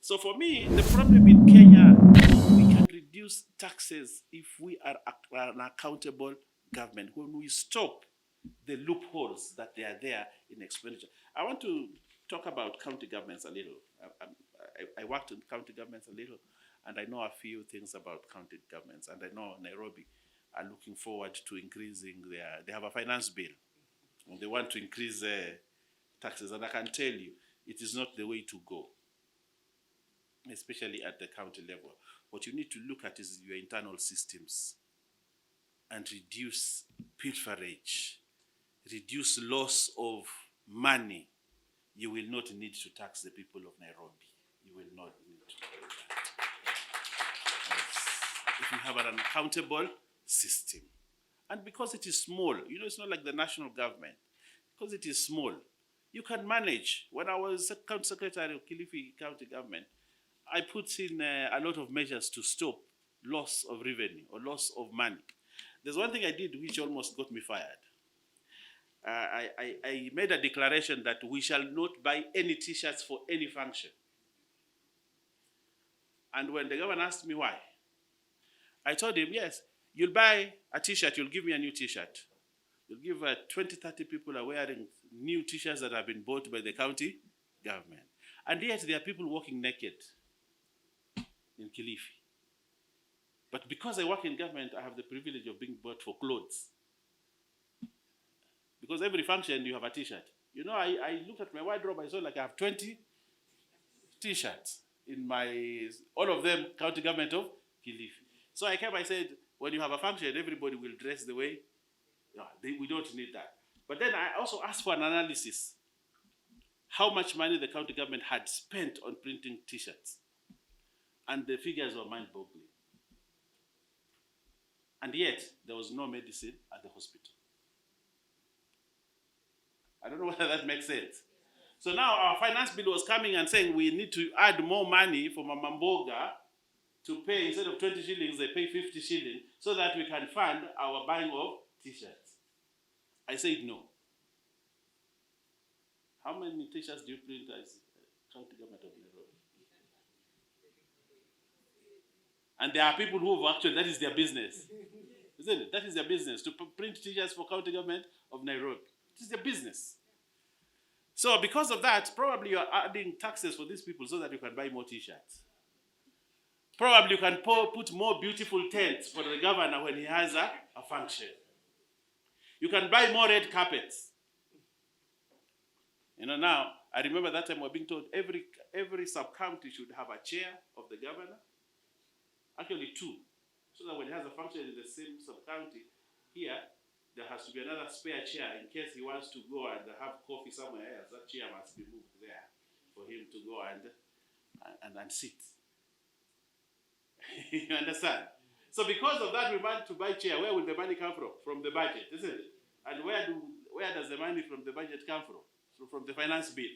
So for me, the problem in Kenya, we can reduce taxes if we are an accountable government. When we stop the loopholes that they are there in expenditure. I want to talk about county governments a little. I worked in county governments a little, and I know a few things about county governments. And I know Nairobi are looking forward to increasing they have a finance bill, and they want to increase taxes. And I can tell you, it is not the way to go, especially at the county level. What you need to look at is your internal systems and reduce pilferage, reduce loss of money. You will not need to tax the people of Nairobi. You will not need to do that. If you have an accountable system. And because it is small, it's not like the national government. Because it is small, you can manage. When I was county secretary of Kilifi County Government, I put in a lot of measures to stop loss of revenue or loss of money. There's one thing I did which almost got me fired. I made a declaration that we shall not buy any t-shirts for any function. And when the governor asked me why, I told him, yes, you'll buy a t-shirt, you'll give me a new t-shirt. You'll give 20, 30 people are wearing new t-shirts that have been bought by the county government. And yet there are people walking naked in Kilifi. But because I work in government, I have the privilege of being bought for clothes. Because every function you have a t-shirt. I looked at my wardrobe, I saw like I have 20 t-shirts in all of them county government of Kilifi. So I said, when you have a function, everybody will dress the way. We don't need that. But then I also asked for an analysis. How much money the county government had spent on printing t-shirts. And the figures were mind-boggling. And yet, there was no medicine at the hospital. I don't know whether that makes sense. So now our finance bill was coming and saying we need to add more money for Mama Mboga to pay, instead of 20 shillings, they pay 50 shillings, so that we can fund our buying of t-shirts. I said no. How many t-shirts do you print as county government of Nairobi? And there are people who have actually, that is their business. Isn't it? That is their business, to print t-shirts for county government of Nairobi. It is their business. So because of that, probably you're adding taxes for these people so that you can buy more t-shirts. Probably you can put more beautiful tents for the governor when he has a function. You can buy more red carpets. Now, I remember that time we were being told every sub-county should have a chair of the governor. Actually, two. So that when he has a function in the same sub-county, here, there has to be another spare chair in case he wants to go and have coffee somewhere else. That chair must be moved there for him to go and sit. You understand? So because of that, we want to buy chair. Where will the money come from? From the budget, isn't it? And where does the money from the budget come from? So from the finance bill.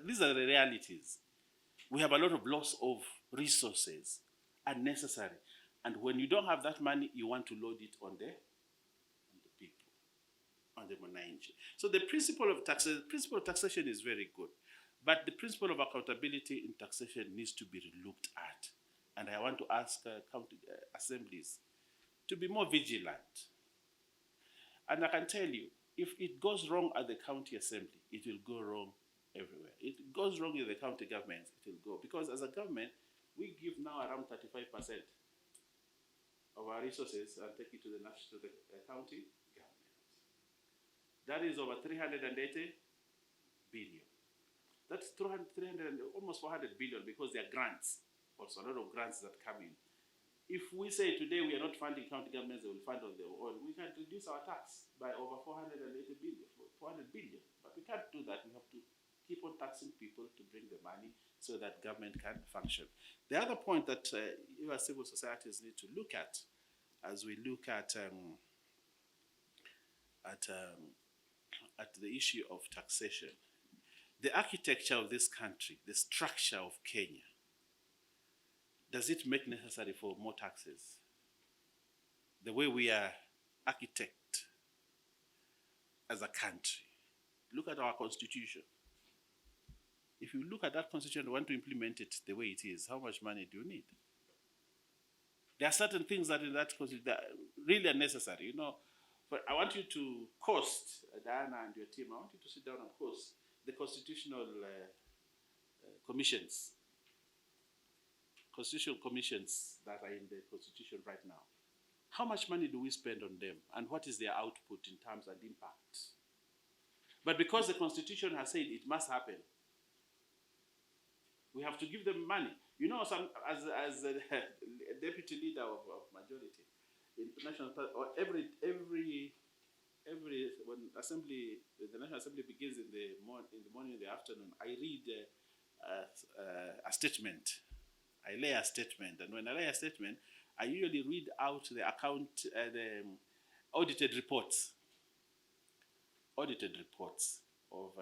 These are the realities. We have a lot of loss of resources, unnecessary. And when you don't have that money, you want to load it on the people, on the Mwananchi. So the principle of taxation is very good. But the principle of accountability in taxation needs to be looked at. And I want to ask county assemblies to be more vigilant. And I can tell you, if it goes wrong at the county assembly, it will go wrong everywhere. It goes wrong in the county government, it will go. Because as a government, we give now around 35% of our resources and take it to the county government. That is over 380 billion. That's 300, almost 400 billion, because there are grants, also a lot of grants that come in. If we say today we are not funding county governments, they will fund on their own, we can reduce our tax by over 480 billion, 400 billion. But we can't do that. We have to keep on taxing people to bring the money so that government can function. The other point that our civil societies need to look at, as we look at the issue of taxation, the architecture of this country, the structure of Kenya, does it make necessary for more taxes? The way we are architect as a country. Look at our constitution. if you look at that constitution and want to implement it the way it is, how much money do you need? There are certain things that in that constitution that really are necessary, But I want you to cost, Diana and your team, I want you to sit down and cost the constitutional commissions, constitutional commissions that are in the constitution right now. How much money do we spend on them, and what is their output in terms and impact? But because the constitution has said it must happen, we have to give them money. As a deputy leader of majority, in national or every when the National Assembly begins in the morning, in the afternoon, I read a statement. I lay a statement, and when I lay a statement, I usually read out the audited reports of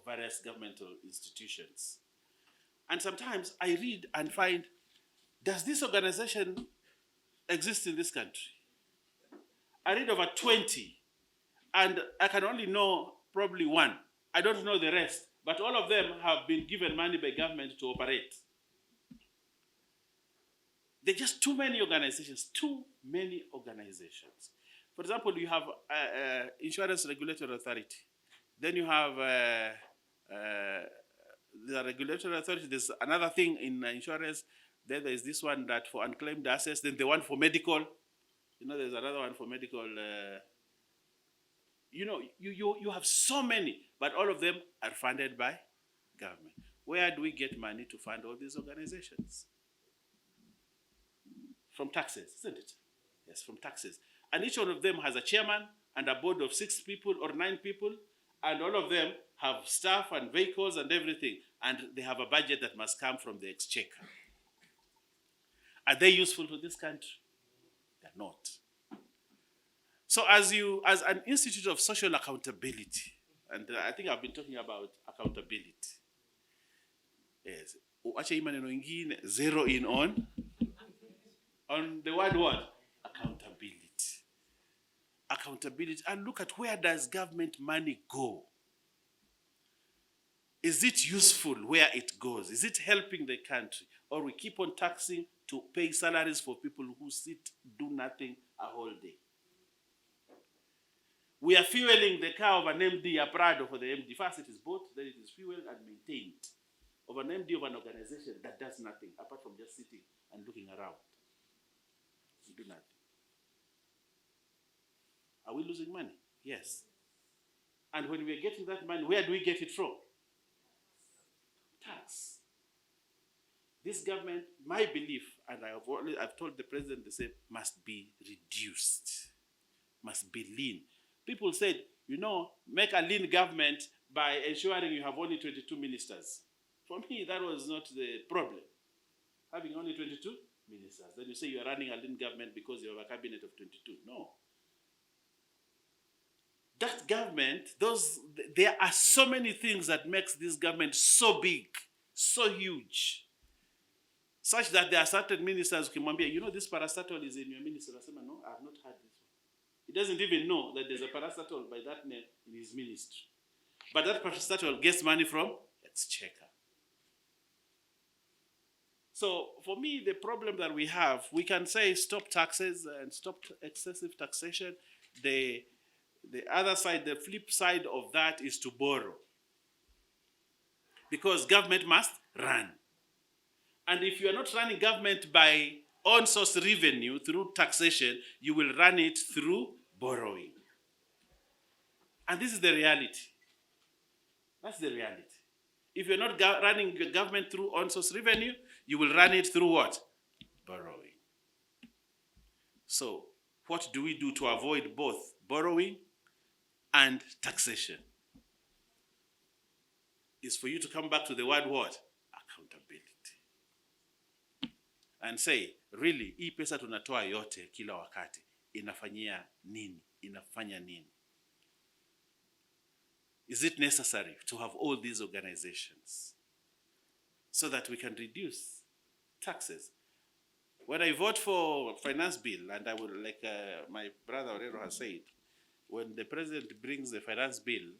various governmental institutions. And sometimes I read and find, does this organization exist in this country? I read over 20, and I can only know probably one. I don't know the rest, but all of them have been given money by government to operate. There are just too many organizations. For example, you have Insurance Regulatory Authority. Then you have the regulatory authority. There's another thing in insurance. Then there is this one that for unclaimed assets. Then the one for medical. There's another one for medical. You have so many, but all of them are funded by government. Where do we get money to fund all these organizations? From taxes, isn't it? Yes, from taxes. And each one of them has a chairman and a board of 6 people or 9 people, and all of them have staff and vehicles and everything, and they have a budget that must come from the exchequer. Are they useful to this country? They're not. So as an institute of social accountability, and I think I've been talking about accountability. Yes. Zero in on the word what? Accountability. Accountability. And look at, where does government money go? Is it useful where it goes? Is it helping the country? Or we keep on taxing to pay salaries for people who do nothing a whole day? We are fueling the car of an MD, a Prado for the MD. First it is bought, then it is fueled and maintained. Of an MD of an organization that does nothing apart from just sitting and looking around. You do nothing. Are we losing money? Yes. And when we are getting that money, where do we get it from? Tax. This government, my belief, and I've told the president the same, must be reduced, must be lean. People said, make a lean government by ensuring you have only 22 ministers. For me, that was not the problem. Having only 22 ministers. Then you say you are running a lean government because you have a cabinet of 22. No. That government, there are so many things that makes this government so big, so huge, such that there are certain ministers who can be, this parastatal is in your minister. I say, no, I have not heard this one. He doesn't even know that there's a parastatal by that name in his ministry. But that parastatal gets money from exchequer. So for me, the problem that we have, we can say stop taxes and stop excessive taxation. The other side, the flip side of that is to borrow. Because government must run. And if you are not running government by own source revenue through taxation, you will run it through borrowing. And this is the reality. That's the reality. If you're not running your government through own source revenue, you will run it through what? Borrowing. So, what do we do to avoid both borrowing and taxation? Is for you to come back to the word what? Accountability. And say, really, hii pesa tunatoa yote kila wakati, inafanyia nini? Inafanya nini? Is it necessary to have all these organizations so that we can reduce taxes? When I vote for finance bill, and I will, like my brother Orero has said, when the president brings the finance bill,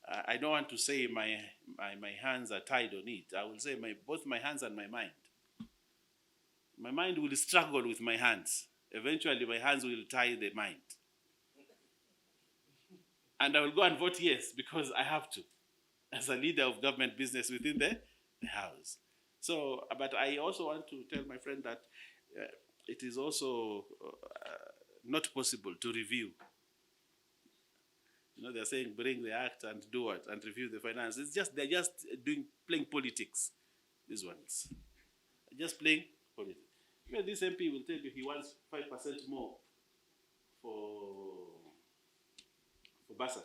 I don't want to say my hands are tied on it. I will say both my hands and my mind. My mind will struggle with my hands. Eventually, my hands will tie the mind. And I will go and vote yes because I have to, as a leader of government business within the House. So, but I also want to tell my friend that it is also not possible to review. You know, they're saying bring the act and do what? And review the finance. They're just playing politics, these ones. Just playing politics. Even this MP will tell you he wants 5% more for bursary.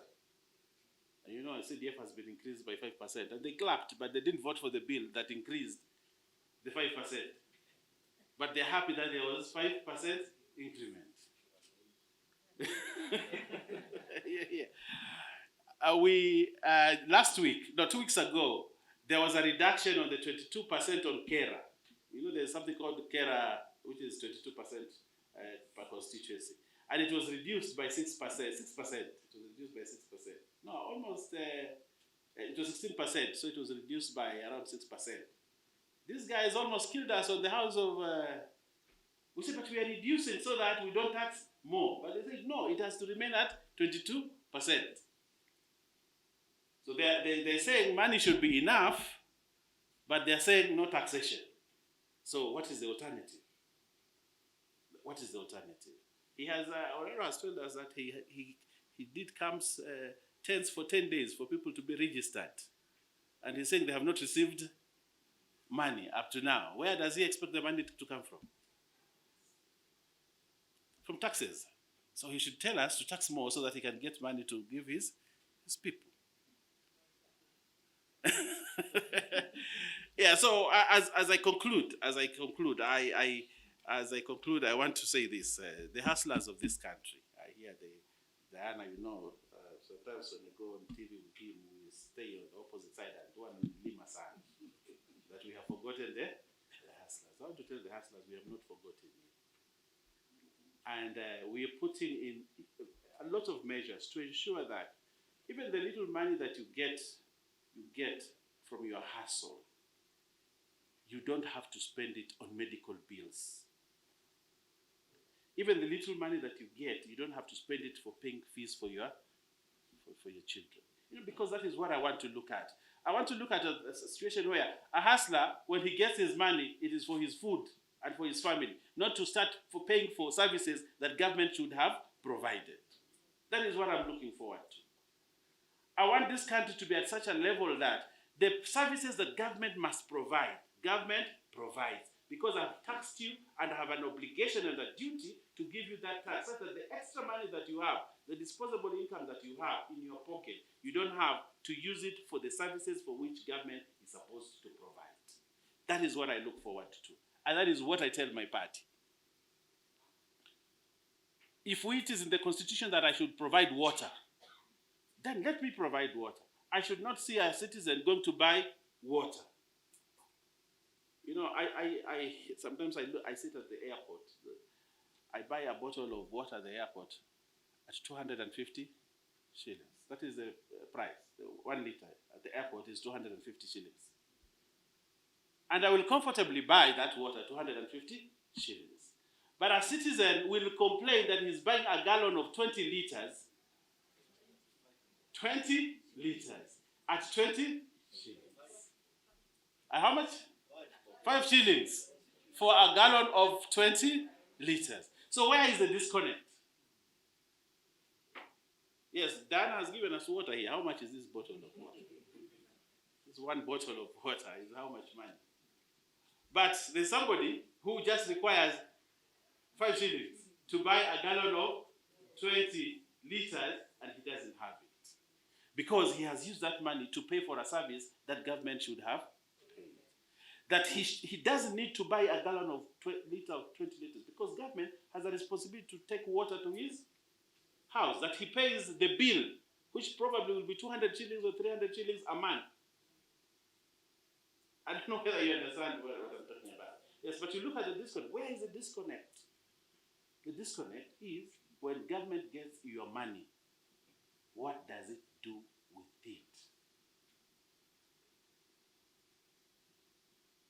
And you know, CDF has been increased by 5%. And they clapped, but they didn't vote for the bill that increased the 5%. But they're happy that there was 5% increment. Last week, no, 2 weeks ago, there was a reduction on the 22% on KERA. You know, there's something called KERA, which is 22% per constituency. And it was reduced by 6%. 6%. It was reduced by 6%. No, almost, it was 16%, so it was reduced by around 6%. These guys almost killed us on the House of, we said, but we are reducing so that we don't tax more. But they said, no, it has to remain at 22%. So they're saying money should be enough, but they're saying no taxation. So what is the alternative? What is the alternative? He has, Orero has told us that he did camps, tents for 10 days for people to be registered. And he's saying they have not received money up to now. Where does he expect the money to come from? From taxes. So he should tell us to tax more so that he can get money to give his people. Yeah, so as I conclude, I want to say this: the hustlers of this country. I hear Diana, you know, sometimes when we go on TV with him, we stay on the opposite side and do an Lima San, that we have forgotten the hustlers. I want to tell the hustlers we have not forgotten you. And we are putting in a lot of measures to ensure that even the little money that you get from your hustle, you don't have to spend it on medical bills. Even the little money that you get, you don't have to spend it for paying fees for your children. You know, because that is what I want to look at. I want to look at a situation where a hustler, when he gets his money, it is for his food and for his family, not to start for paying for services that government should have provided. That is what I'm looking forward to. I want this country to be at such a level that the services that government must provide, government provides. Because I've taxed you and I have an obligation and a duty to give you that tax, so that the extra money that you have, the disposable income that you have in your pocket, you don't have to use it for the services for which government is supposed to provide. That is what I look forward to. And that is what I tell my party. If it is in the constitution that I should provide water, then let me provide water. I should not see a citizen going to buy water. You know, I sometimes I sit at the airport. I buy a bottle of water at the airport at 250 shillings. That is the price. 1 liter at the airport is 250 shillings. And I will comfortably buy that water, 250 shillings. But a citizen will complain that he's buying a gallon of 20 liters. 20 liters at 20 shillings. And how much? 5 shillings for a gallon of 20 liters. So where is the disconnect? Yes, Dan has given us water here. How much is this bottle of water? This one bottle of water is how much money? But there's somebody who just requires 5 shillings to buy a gallon of 20 liters and he doesn't have it. Because he has used that money to pay for a service that government should have paid. That he doesn't need to buy a gallon of 20 liters because government has a responsibility to take water to his house. That he pays the bill, which probably will be 200 shillings or 300 shillings a month. I don't know whether you understand what I'm talking about. Yes, but you look at the disconnect. Where is the disconnect? The disconnect is when government gets your money, what does it do with it?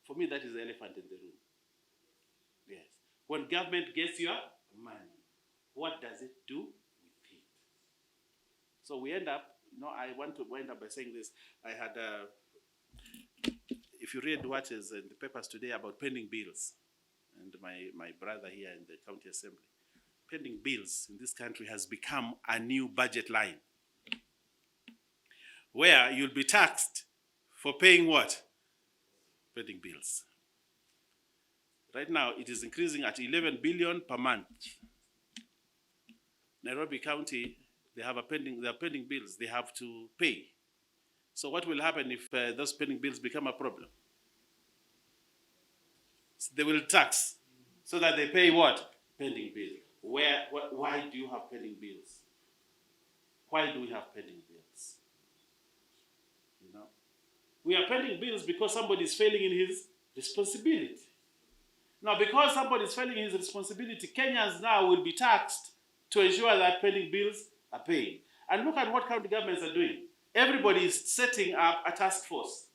For me, that is the elephant in the room. Yes. When government gets your money, what does it do with it? So we end up, I want to wind up by saying this. I had, if you read what is in the papers today about pending bills, and my brother here in the county assembly, pending bills in this country has become a new budget line where you'll be taxed for paying what? Pending bills. Right now, it is increasing at 11 billion per month. Nairobi County, they are pending bills they have to pay. So what will happen if those pending bills become a problem? So they will tax so that they pay what? Pending bills. Why do you have pending bills? Why do we have pending bills? We are pending bills because somebody is failing in his responsibility. Now, because somebody is failing in his responsibility, Kenyans now will be taxed to ensure that pending bills are paid. And look at what county governments are doing. Everybody is setting up a task force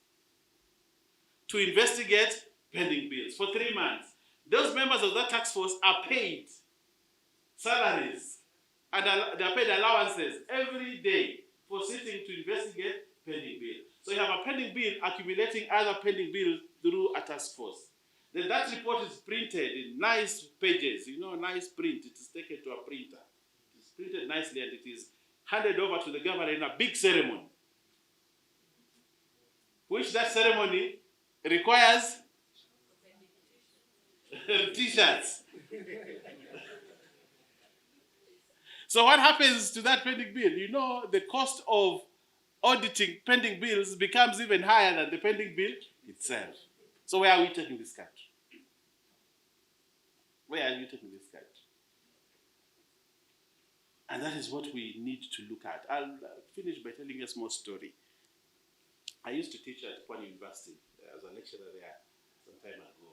to investigate pending bills for 3 months. Those members of that task force are paid salaries and they are paid allowances every day for sitting to investigate pending bills. So you have a pending bill accumulating other pending bills through a task force. Then that report is printed in nice pages, nice print. It is taken to a printer. It is printed nicely and it is handed over to the governor in a big ceremony, which that ceremony requires t-shirts. So what happens to that pending bill? The cost of auditing pending bills becomes even higher than the pending bill itself. So where are we taking this country? Where are you taking this country? And that is what we need to look at. I'll finish by telling you a small story. I used to teach at Pwani University. I was a lecturer there some time ago.